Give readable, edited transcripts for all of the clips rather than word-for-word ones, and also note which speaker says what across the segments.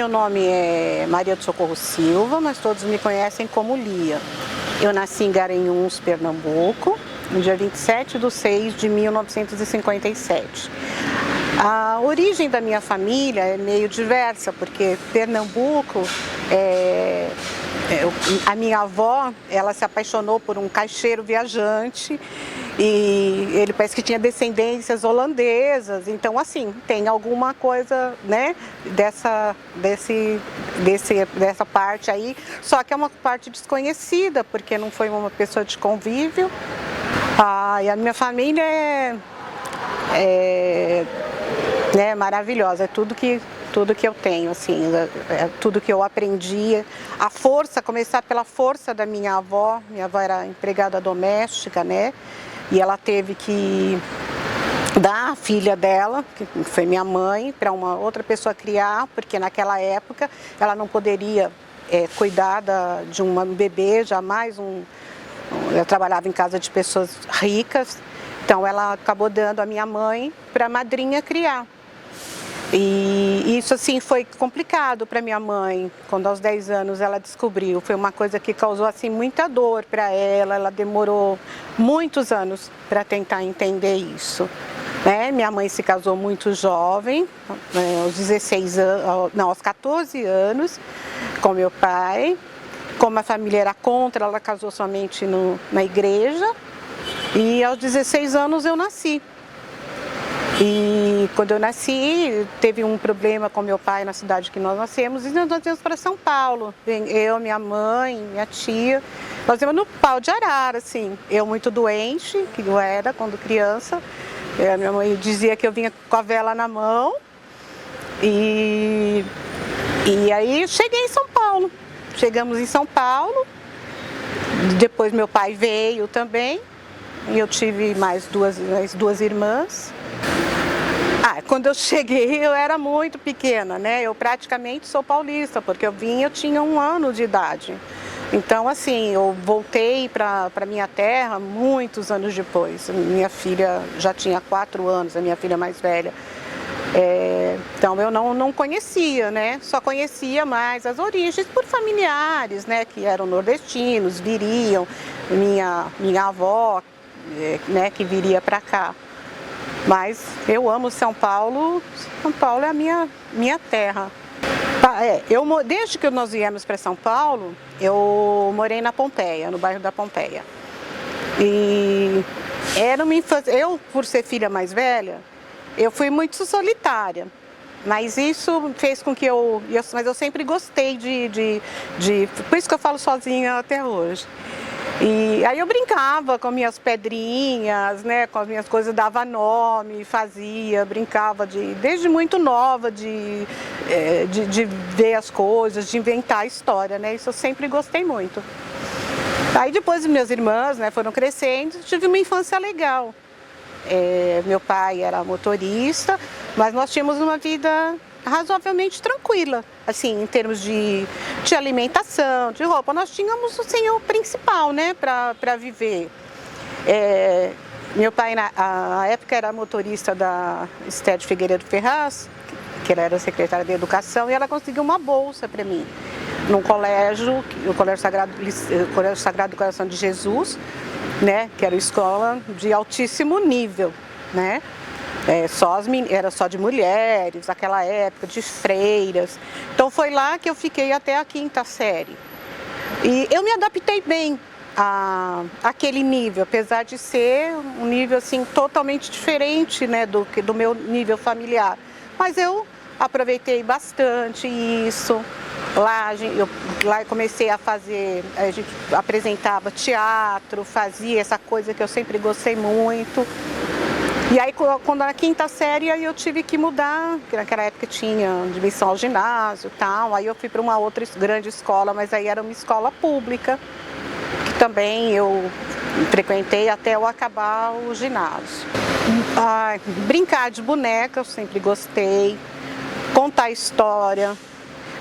Speaker 1: Meu nome é Maria do Socorro Silva, mas todos me conhecem como Lia. Eu nasci em Garanhuns, Pernambuco, no dia 27/6/1957. A origem da minha família é meio diversa, porque Pernambuco, a minha avó, ela se apaixonou por um caixeiro viajante e ele parece que tinha descendências holandesas, então assim, tem alguma coisa, né, dessa parte aí, só que é uma parte desconhecida, porque não foi uma pessoa de convívio. E a minha família é maravilhosa, é tudo que eu tenho, assim, é tudo que eu aprendi. A força, começar pela força da minha avó era empregada doméstica, né? E ela teve que dar a filha dela, que foi minha mãe, para uma outra pessoa criar, porque naquela época ela não poderia cuidar de um bebê, jamais eu trabalhava em casa de pessoas ricas, então ela acabou dando a minha mãe para a madrinha criar. E isso assim foi complicado para minha mãe, quando aos 10 anos ela descobriu. Foi uma coisa que causou assim muita dor para ela demorou muitos anos para tentar entender isso. Né? Minha mãe se casou muito jovem, aos 14 anos, com meu pai. Como a família era contra, ela casou somente na igreja. E aos 16 anos eu nasci. E quando eu nasci, teve um problema com meu pai na cidade que nós nascemos, e nós viemos para São Paulo. Eu, minha mãe, minha tia, nós viemos no pau de arara, assim. Eu muito doente, que eu era quando criança. Minha mãe dizia que eu vinha com a vela na mão. E aí cheguei em São Paulo. Chegamos em São Paulo. Depois meu pai veio também. E eu tive mais duas irmãs. Quando eu cheguei, eu era muito pequena, né? Eu praticamente sou paulista, porque eu tinha 1 ano de idade. Então, assim, eu voltei para minha terra muitos anos depois. Minha filha já tinha 4 anos, a minha filha mais velha. Então, eu não conhecia, né? Só conhecia mais as origens por familiares, né? Que eram nordestinos, viriam. Minha avó, né? Que viria para cá. Mas eu amo São Paulo. São Paulo é a minha terra. Desde que nós viemos para São Paulo, eu morei na Pompeia, no bairro da Pompeia. E era uma infância. Eu, por ser filha mais velha, eu fui muito solitária. Mas isso fez com que mas eu sempre gostei por isso que eu falo sozinha até hoje. E aí eu brincava com minhas pedrinhas, né, com as minhas coisas, dava nome, brincava desde muito nova de ver as coisas, de inventar a história, né, isso eu sempre gostei muito. Aí depois minhas irmãs, né, foram crescendo, tive uma infância legal. Meu pai era motorista, mas nós tínhamos uma vida razoavelmente tranquila, assim, em termos de alimentação, de roupa. Nós tínhamos assim, o principal, né, para viver. Meu pai, na época, era motorista da Esther de Figueiredo Ferraz, que ela era secretária de Educação, e ela conseguiu uma bolsa para mim, num colégio, o Colégio Sagrado do Coração de Jesus, né, que era uma escola de altíssimo nível, né? Era só de mulheres, naquela época, de freiras. Então foi lá que eu fiquei até a 5ª série. E eu me adaptei bem àquele nível, apesar de ser um nível assim, totalmente diferente, né, do meu nível familiar. Mas eu aproveitei bastante isso. Lá eu comecei a fazer, a gente apresentava teatro, fazia essa coisa que eu sempre gostei muito. E aí, quando na 5ª série, eu tive que mudar, porque naquela época tinha admissão ao ginásio e tal. Aí eu fui para uma outra grande escola, mas aí era uma escola pública, que também eu frequentei até eu acabar o ginásio. Brincar de boneca, eu sempre gostei. Contar história.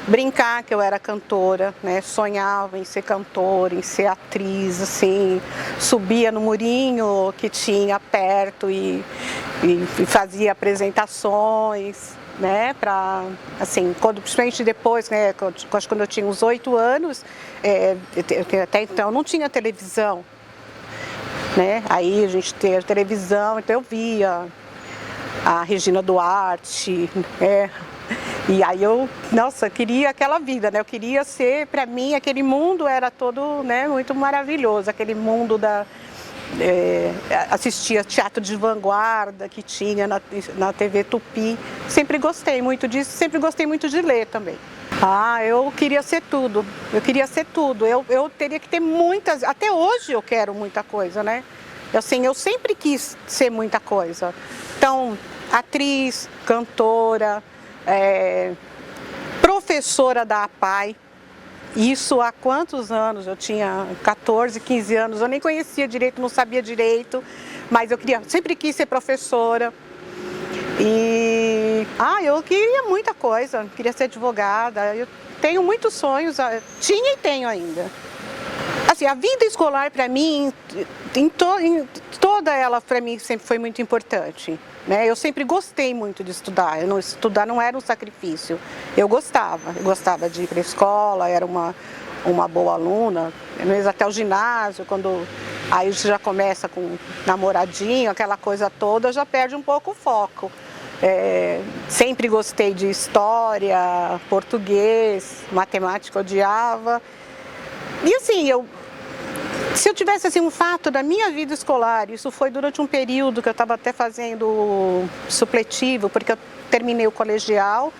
Speaker 1: Brincar que eu era cantora, né? Sonhava em ser cantora, em ser atriz, assim, subia no murinho que tinha perto e fazia apresentações. né, assim, principalmente depois, né, acho que quando eu tinha uns 8 anos, até então não tinha televisão, né, aí a gente teve televisão, então eu via a Regina Duarte, e aí nossa, eu queria aquela vida, né, eu queria ser, para mim, aquele mundo era todo, né, muito maravilhoso, aquele mundo assistia teatro de vanguarda que tinha na TV Tupi, sempre gostei muito disso, sempre gostei muito de ler também. Eu queria ser tudo, eu teria que ter muitas, até hoje eu quero muita coisa, né? Assim, eu sempre quis ser muita coisa, então, atriz, cantora, professora da APAE. Isso há quantos anos? Eu tinha 14, 15 anos, eu nem conhecia direito, não sabia direito, mas eu sempre quis ser professora. E eu queria muita coisa, queria ser advogada, eu tenho muitos sonhos, tinha e tenho ainda. Assim, a vida escolar para mim, toda ela para mim sempre foi muito importante. Né? Eu sempre gostei muito de estudar, estudar não era um sacrifício, eu gostava de ir para a escola, era uma boa aluna, mesmo até o ginásio, quando aí já começa com namoradinho, aquela coisa toda, já perde um pouco o foco. Sempre gostei de história, português, matemática eu odiava, e assim, se eu tivesse assim, um fato da minha vida escolar, isso foi durante um período que eu estava até fazendo supletivo, porque eu terminei o colegial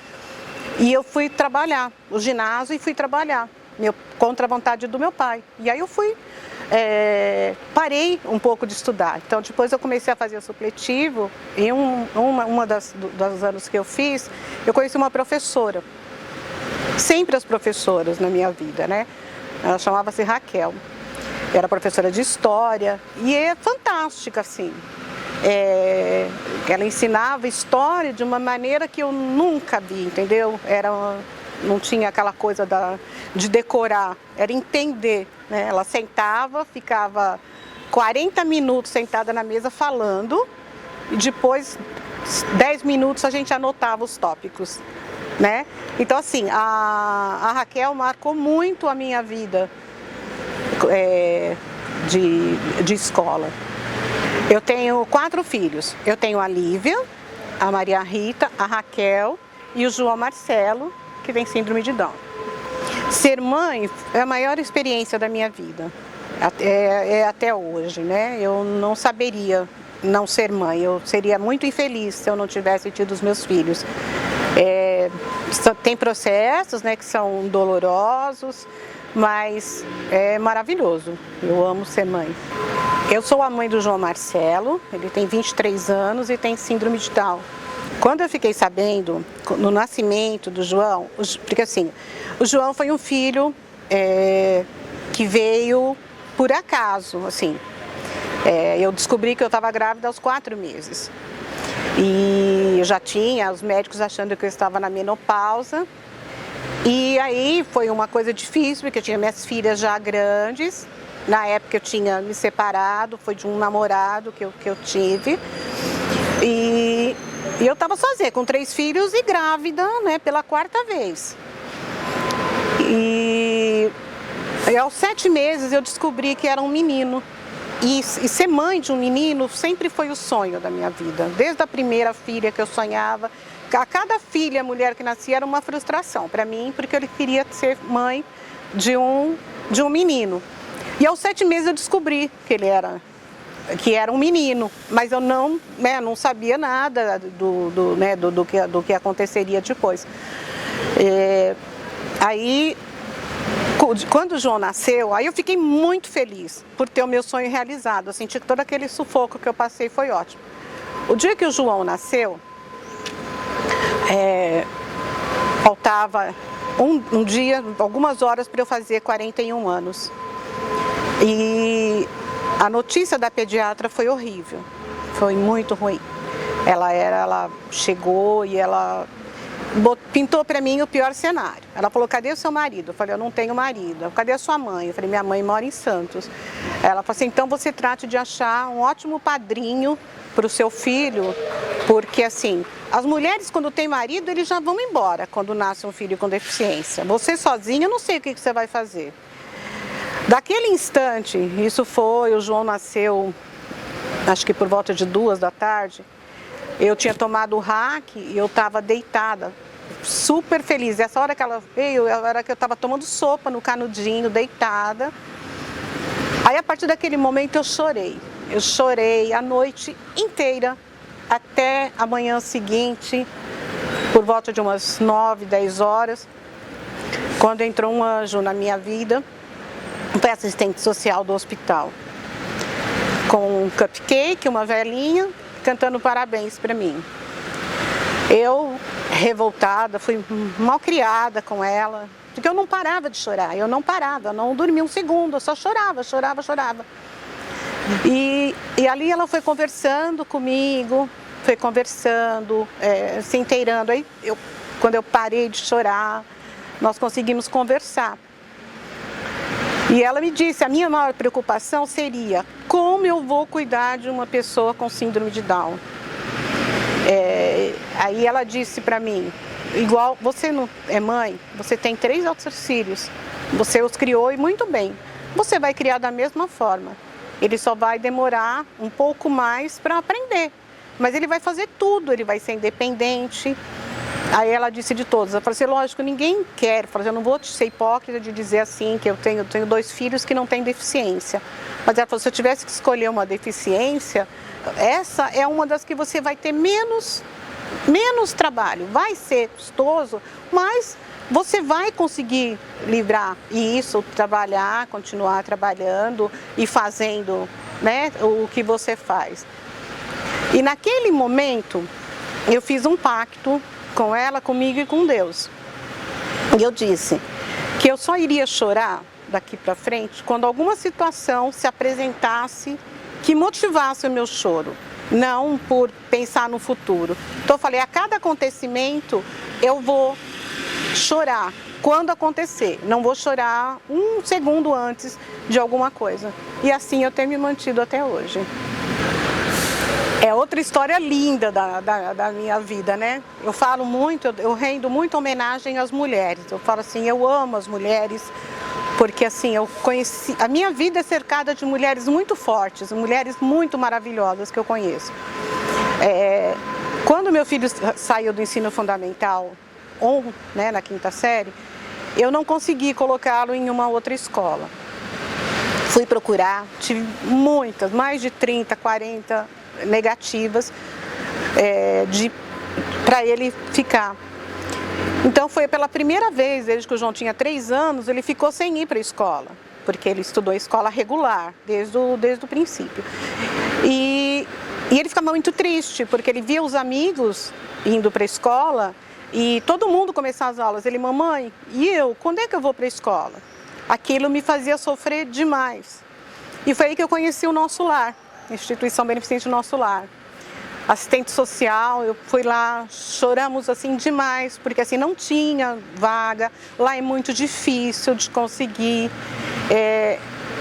Speaker 1: e eu fui trabalhar, o ginásio, e fui trabalhar, contra a vontade do meu pai. E aí eu parei um pouco de estudar. Então depois eu comecei a fazer supletivo e uma dos anos que eu fiz, eu conheci uma professora. Sempre as professoras na minha vida, né? Ela chamava-se Raquel. Era professora de história e é fantástica, assim. Ela ensinava história de uma maneira que eu nunca vi, entendeu? Não tinha aquela coisa de decorar, era entender, né? Ela sentava, ficava 40 minutos sentada na mesa falando e depois 10 minutos a gente anotava os tópicos, né? Então, assim, a Raquel marcou muito a minha vida de escola. Eu tenho 4 filhos. Eu tenho a Lívia, a Maria Rita, a Raquel e o João Marcelo, que tem síndrome de Down. Ser mãe é a maior experiência da minha vida, até hoje, né? Eu não saberia não ser mãe, eu seria muito infeliz se eu não tivesse tido os meus filhos. Tem processos, né, que são dolorosos, mas é maravilhoso, eu amo ser mãe. Eu sou a mãe do João Marcelo, ele tem 23 anos e tem síndrome de Down. Quando eu fiquei sabendo, no nascimento do João, porque assim, o João foi um filho que veio por acaso, assim. Eu descobri que eu estava grávida aos 4 meses. E eu já tinha os médicos achando que eu estava na menopausa. E aí foi uma coisa difícil, porque eu tinha minhas filhas já grandes. Na época eu tinha me separado, foi de um namorado que eu tive. E eu estava sozinha, com 3 filhos e grávida, né, pela 4ª vez. E aos 7 meses eu descobri que era um menino. E ser mãe de um menino sempre foi o sonho da minha vida. Desde a primeira filha que eu sonhava, a cada filha, mulher que nascia, era uma frustração para mim, porque eu queria ser mãe de um menino. E aos 7 meses eu descobri que era um menino, mas eu não sabia nada do que aconteceria depois. Aí, quando o João nasceu, aí eu fiquei muito feliz por ter o meu sonho realizado. Eu senti que todo aquele sufoco que eu passei foi ótimo. O dia que o João nasceu, faltava um dia, algumas horas para eu fazer 41 anos. E a notícia da pediatra foi horrível, foi muito ruim. Ela chegou e ela pintou para mim o pior cenário. Ela falou: cadê o seu marido? Eu falei: eu não tenho marido. Cadê a sua mãe? Eu falei: minha mãe mora em Santos. Ela falou assim: então você trate de achar um ótimo padrinho para o seu filho, porque assim, As mulheres, quando têm marido, eles já vão embora quando nasce um filho com deficiência. Você sozinha, eu não sei o que você vai fazer. Daquele instante, o João nasceu, acho que por volta de 2h, eu tinha tomado o RAC e eu estava deitada, super feliz. Essa hora que ela veio, era que eu estava tomando sopa no canudinho, deitada. Aí, a partir daquele momento, eu chorei. Eu chorei a noite inteira, até a manhã seguinte, por volta de umas 9, 10 horas, quando entrou um anjo na minha vida, foi assistente social do hospital, com um cupcake, uma velhinha, cantando parabéns para mim. Eu, revoltada, fui mal criada com ela, porque eu não parava de chorar, eu não dormia um segundo, eu só chorava. E ali ela foi conversando comigo, se inteirando. Aí, quando eu parei de chorar, nós conseguimos conversar. E ela me disse, a minha maior preocupação seria como eu vou cuidar de uma pessoa com síndrome de Down. Aí ela disse para mim, igual você não é mãe, você tem 3 outros filhos, você os criou e muito bem, você vai criar da mesma forma. Ele só vai demorar um pouco mais para aprender, mas ele vai fazer tudo, ele vai ser independente. Aí ela disse de todos, eu falei assim, lógico, ninguém quer, eu não vou ser hipócrita de dizer assim, que eu tenho 2 filhos que não têm deficiência. Mas ela falou, se eu tivesse que escolher uma deficiência, essa é uma das que você vai ter menos trabalho. Vai ser custoso, mas você vai conseguir livrar isso, trabalhar, continuar trabalhando e fazendo, né, o que você faz. E naquele momento, eu fiz um pacto com ela, comigo e com Deus. E eu disse que eu só iria chorar daqui para frente quando alguma situação se apresentasse que motivasse o meu choro, não por pensar no futuro. Então eu falei, a cada acontecimento eu vou chorar quando acontecer, não vou chorar um segundo antes de alguma coisa. E assim eu tenho me mantido até hoje. É outra história linda da minha vida, né? Eu falo muito, eu rendo muita homenagem às mulheres. Eu falo assim, eu amo as mulheres, porque assim, eu conheci... A minha vida é cercada de mulheres muito fortes, mulheres muito maravilhosas que eu conheço. Quando meu filho saiu do ensino fundamental, né, na 5ª série, eu não consegui colocá-lo em uma outra escola. Fui procurar, tive muitas, mais de 30, 40... negativas para ele ficar. Então foi pela primeira vez, desde que o João tinha 3 anos, ele ficou sem ir para a escola, porque ele estudou escola regular desde o princípio. E ele ficava muito triste, porque ele via os amigos indo para a escola e todo mundo começava as aulas. Ele, mamãe, e eu? Quando é que eu vou para a escola? Aquilo me fazia sofrer demais. E foi aí que eu conheci o Nosso Lar, Instituição Beneficente Nosso Lar. Assistente social, eu fui lá, choramos assim demais, porque assim não tinha vaga, lá é muito difícil de conseguir.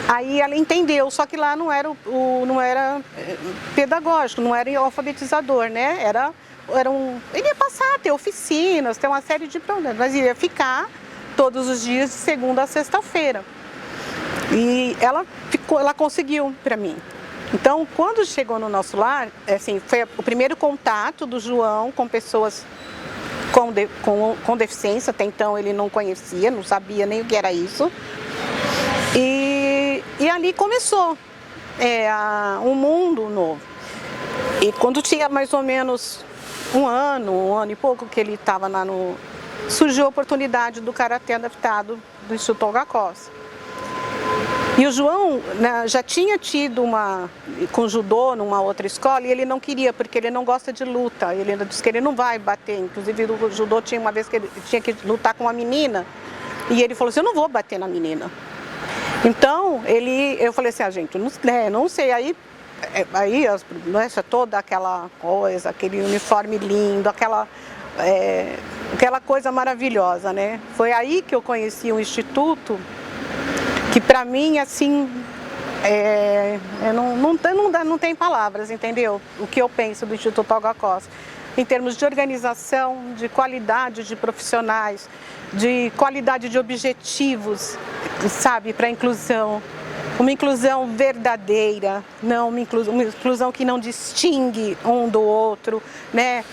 Speaker 1: Aí ela entendeu, só que lá não era pedagógico, não era alfabetizador, né? Ele ia passar a ter oficinas, ter uma série de problemas, mas ia ficar todos os dias de segunda a sexta-feira. E ela conseguiu para mim. Então, quando chegou no Nosso Lar, assim, foi o primeiro contato do João com pessoas com deficiência. Até então ele não conhecia, não sabia nem o que era isso. E ali começou um mundo novo. E quando tinha mais ou menos um ano e pouco que ele estava lá surgiu a oportunidade do Karatê Adaptado do Instituto Olga Costa. E o João, né, já tinha tido com judô numa outra escola e ele não queria, porque ele não gosta de luta. Ele disse que ele não vai bater. Inclusive o judô tinha uma vez que ele tinha que lutar com uma menina e ele falou assim, eu não vou bater na menina. Então eu falei assim, gente, não sei. Aí toda aquela coisa, aquele uniforme lindo, aquela coisa maravilhosa, né? Foi aí que eu conheci um instituto que para mim, assim, não tem palavras, entendeu? O que eu penso do Instituto Olga Costa. em termos de organização, de qualidade de profissionais, de qualidade de objetivos, sabe, para a inclusão. Uma inclusão verdadeira, não uma inclusão que não distingue um do outro, né?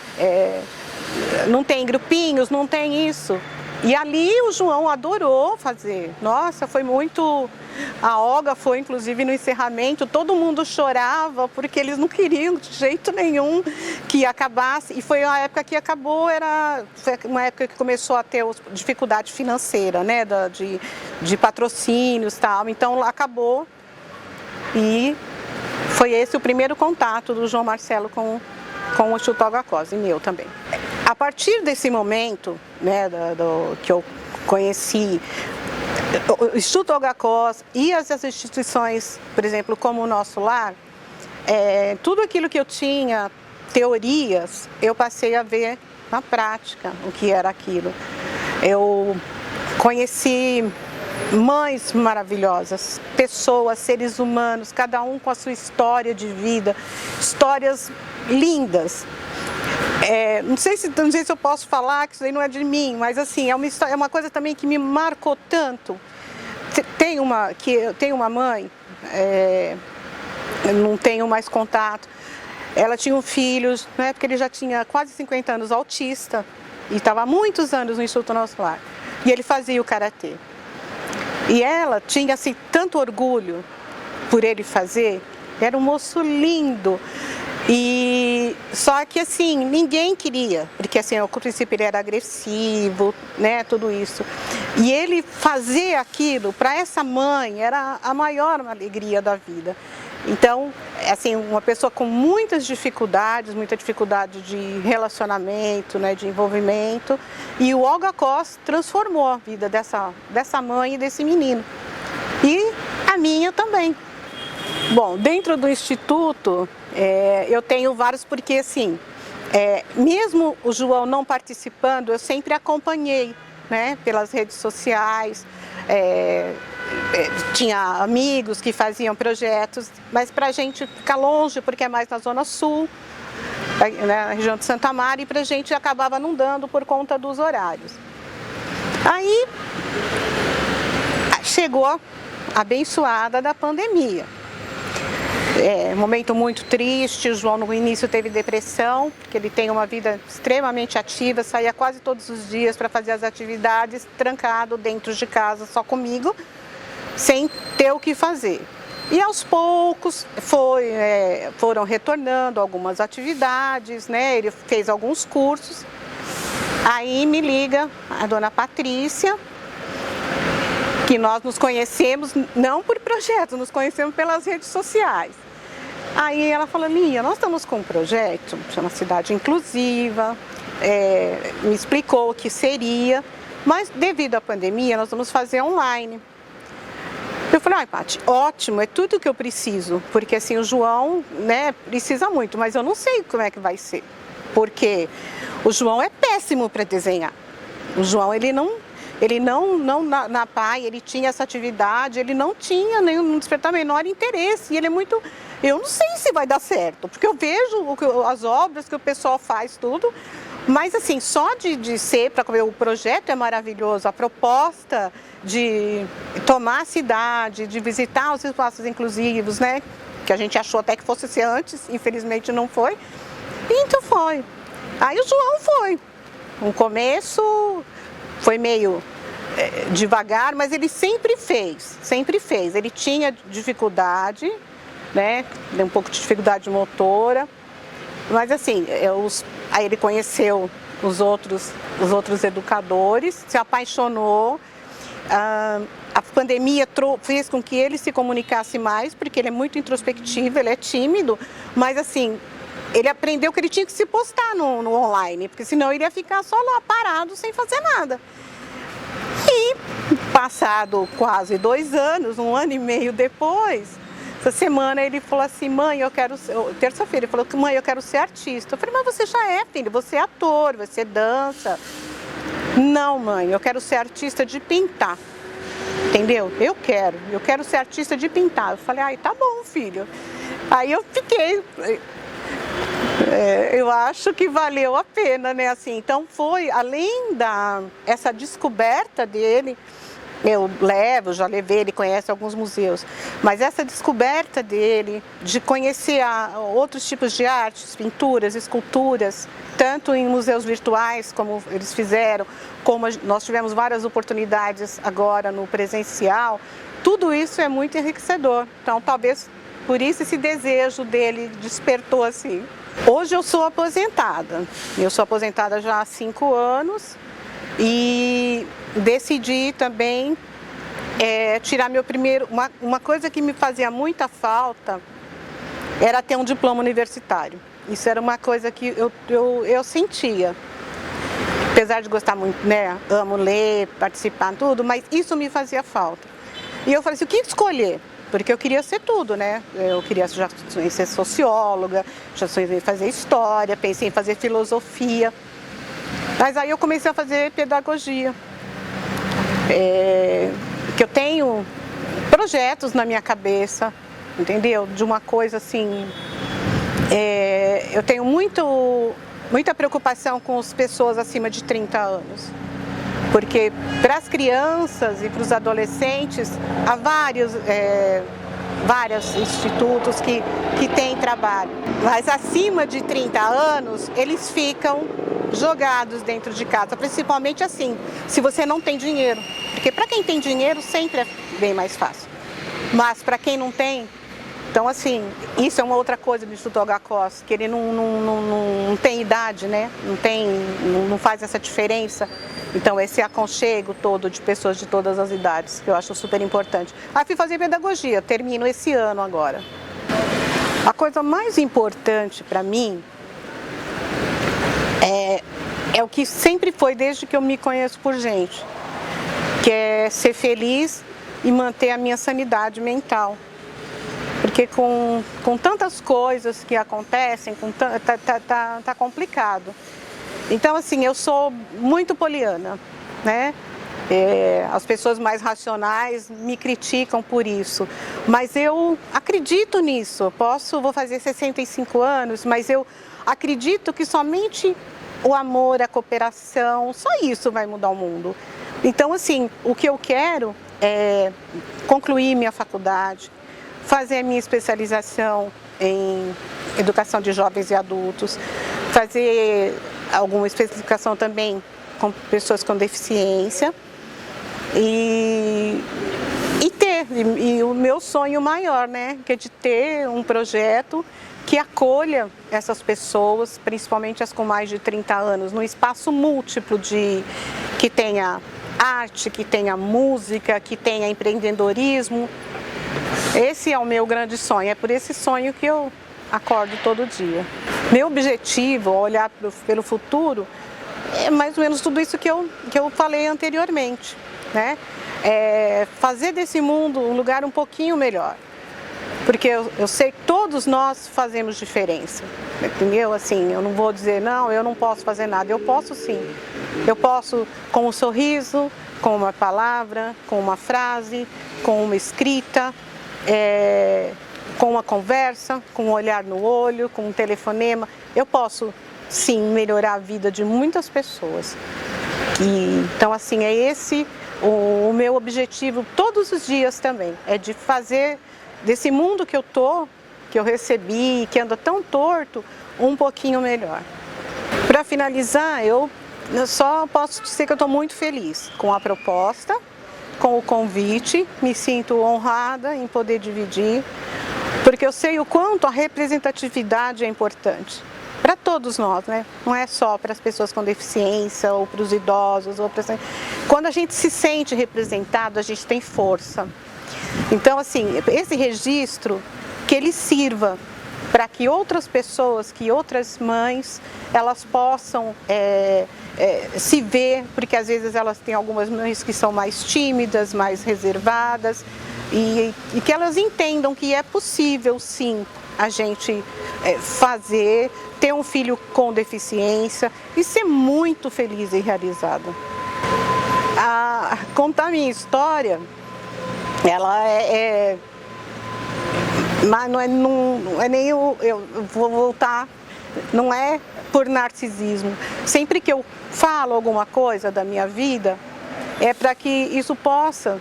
Speaker 1: Não tem grupinhos, não tem isso. E ali o João adorou fazer. Nossa, foi muito... A Olga foi, inclusive, no encerramento, todo mundo chorava porque eles não queriam de jeito nenhum que acabasse. E foi a época que acabou, foi uma época que começou a ter dificuldade financeira, né, de patrocínios e tal. Então acabou e foi esse o primeiro contato do João Marcelo com o Instituto Olga Costa, e meu também. A partir desse momento, né, que eu conheci o Instituto Olga Costa e as instituições, por exemplo, como o Nosso Lar, tudo aquilo que eu tinha, teorias, eu passei a ver na prática o que era aquilo. Eu conheci mães maravilhosas, pessoas, seres humanos, cada um com a sua história de vida, histórias lindas. Não sei se eu posso falar que isso aí não é de mim, mas assim, é uma coisa também que me marcou tanto. Tenho uma mãe, não tenho mais contato, ela tinha um filho, né, porque ele já tinha quase 50 anos, autista, e estava há muitos anos no Instituto Nosso Lar, e ele fazia o karatê. E ela tinha assim, tanto orgulho por ele fazer, era um moço lindo. E só que assim, ninguém queria, porque assim, ao princípio ele era agressivo, né, tudo isso. E ele fazer aquilo para essa mãe era a maior alegria da vida. Então, assim, uma pessoa com muitas dificuldades, muita dificuldade de relacionamento, né, de envolvimento, e o Olga Costa transformou a vida dessa mãe e desse menino. E a minha também. Bom, dentro do Instituto, eu tenho vários, porque assim, mesmo o João não participando, eu sempre acompanhei, né, pelas redes sociais, tinha amigos que faziam projetos, mas para a gente ficar longe, porque é mais na Zona Sul, na região de Santa Mara, e para a gente acabava não dando por conta dos horários. Aí chegou a abençoada da pandemia. Um momento muito triste, o João no início teve depressão, porque ele tem uma vida extremamente ativa, saía quase todos os dias para fazer as atividades, trancado dentro de casa só comigo, sem ter o que fazer. E aos poucos foram retornando algumas atividades, né? Ele fez alguns cursos, aí me liga a dona Patrícia, que nós nos conhecemos não por projeto, nos conhecemos pelas redes sociais. Aí ela falou, Linha, nós estamos com um projeto, chama Cidade Inclusiva, me explicou o que seria, mas devido à pandemia nós vamos fazer online. Eu falei, ai, Paty, ótimo, é tudo que eu preciso, porque assim, o João, né, precisa muito, mas eu não sei como é que vai ser, porque o João é péssimo para desenhar. O João, ele não na PAI, ele tinha essa atividade, ele não tinha nenhum despertar menor interesse, e ele é muito, eu não sei se vai dar certo, porque eu vejo as obras que o pessoal faz tudo, mas assim, só de ser, para ver o projeto é maravilhoso, a proposta de tomar a cidade, de visitar os espaços inclusivos, né, que a gente achou até que fosse ser antes, infelizmente não foi, e então foi. Aí o João foi, no começo foi meio devagar, mas ele sempre fez. Ele tinha dificuldade, né? Um pouco de dificuldade motora, mas assim, aí ele conheceu os outros educadores, se apaixonou. A pandemia fez com que ele se comunicasse mais, porque ele é muito introspectivo, ele é tímido, mas assim, ele aprendeu que ele tinha que se postar no online, porque senão ele ia ficar só lá parado, sem fazer nada. E passado quase 2 anos, 1 ano e meio depois, essa semana ele falou assim, mãe, terça-feira ele falou, mãe, eu quero ser artista. Eu falei, mas você já é, filho, você é ator, você dança. Não, mãe, eu quero ser artista de pintar, entendeu? Eu quero ser artista de pintar. Eu falei, ai, tá bom, filho. Aí eu fiquei... Eu acho que valeu a pena, né? Assim, então foi, além essa descoberta dele, já levei, ele conhece alguns museus, mas essa descoberta dele, de conhecer outros tipos de artes, pinturas, esculturas, tanto em museus virtuais, como eles fizeram, como nós tivemos várias oportunidades agora no presencial, tudo isso é muito enriquecedor. Então, talvez por isso esse desejo dele despertou assim. Hoje eu sou aposentada já há 5 anos e decidi também tirar meu primeiro... Uma coisa que me fazia muita falta era ter um diploma universitário. Isso era uma coisa que eu sentia. Apesar de gostar muito, né? Amo ler, participar, tudo, mas isso me fazia falta. E eu falei assim, o que escolher? Porque eu queria ser tudo, né? Eu queria já ser socióloga, já sonhei em fazer história, pensei em fazer filosofia. Mas aí eu comecei a fazer pedagogia. Que eu tenho projetos na minha cabeça, entendeu? De uma coisa assim... eu tenho muita preocupação com as pessoas acima de 30 anos. Porque para as crianças e para os adolescentes, há vários institutos que têm trabalho. Mas acima de 30 anos, eles ficam jogados dentro de casa, principalmente assim, se você não tem dinheiro. Porque para quem tem dinheiro sempre é bem mais fácil. Mas para quem não tem, então assim, isso é uma outra coisa do Instituto Olga Costa, que ele não tem idade, né? Não faz essa diferença. Então esse aconchego todo de pessoas de todas as idades, que eu acho super importante. Aí fui fazer pedagogia, termino esse ano agora. A coisa mais importante para mim é o que sempre foi desde que eu me conheço por gente, que é ser feliz e manter a minha sanidade mental. Porque com tantas coisas que acontecem, tá complicado. Então, assim, eu sou muito poliana, né? As pessoas mais racionais me criticam por isso, mas eu acredito nisso. Vou fazer 65 anos, mas eu acredito que somente o amor, a cooperação, só isso vai mudar o mundo. Então, assim, o que eu quero é concluir minha faculdade, fazer a minha especialização em educação de jovens e adultos, fazer alguma especificação também com pessoas com deficiência e o meu sonho maior, né, que é de ter um projeto que acolha essas pessoas, principalmente as com mais de 30 anos, num espaço múltiplo que tenha arte, que tenha música, que tenha empreendedorismo. Esse é o meu grande sonho, é por esse sonho que eu acordo todo dia. Meu objetivo, olhar pelo futuro, é mais ou menos tudo isso que eu falei anteriormente, né? Fazer desse mundo um lugar um pouquinho melhor. Porque eu sei que todos nós fazemos diferença, entendeu? Assim, eu não vou dizer, não, eu não posso fazer nada. Eu posso sim. Eu posso com um sorriso, com uma palavra, com uma frase, com uma escrita, com uma conversa, com um olhar no olho, com um telefonema. Eu posso sim melhorar a vida de muitas pessoas. Então, assim, é esse o meu objetivo todos os dias também, é de fazer desse mundo que eu recebi, que anda tão torto, um pouquinho melhor. Para finalizar, eu só posso dizer que eu estou muito feliz com a proposta, com o convite, me sinto honrada em poder dividir, porque eu sei o quanto a representatividade é importante para todos nós, né? Não é só para as pessoas com deficiência ou para os idosos. Quando a gente se sente representado, a gente tem força. Então, assim, esse registro, que ele sirva para que outras pessoas, que outras mães, elas possam se ver, porque às vezes elas têm algumas mães que são mais tímidas, mais reservadas, e que elas entendam que é possível, sim, a gente ter um filho com deficiência e ser muito feliz e realizada. Contar minha história, ela mas não é nem eu vou voltar não é por narcisismo. Sempre que eu falo alguma coisa da minha vida, é para que isso possa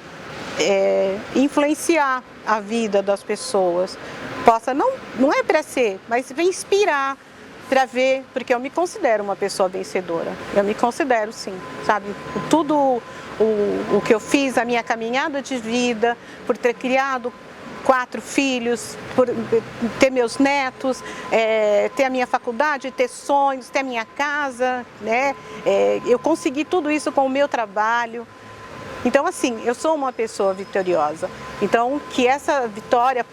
Speaker 1: influenciar a vida das pessoas. Possa, não é para ser, mas inspirar, para ver, porque eu me considero uma pessoa vencedora. Eu me considero, sim, sabe? Tudo o que eu fiz, a minha caminhada de vida, por ter criado 4 filhos, por ter meus netos, ter a minha faculdade, ter sonhos, ter a minha casa, né? Eu consegui tudo isso com o meu trabalho. Então, assim, eu sou uma pessoa vitoriosa. Então, que essa vitória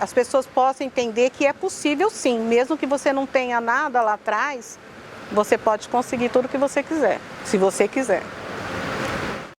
Speaker 1: as pessoas possam entender que é possível, sim, mesmo que você não tenha nada lá atrás, você pode conseguir tudo o que você quiser, se você quiser.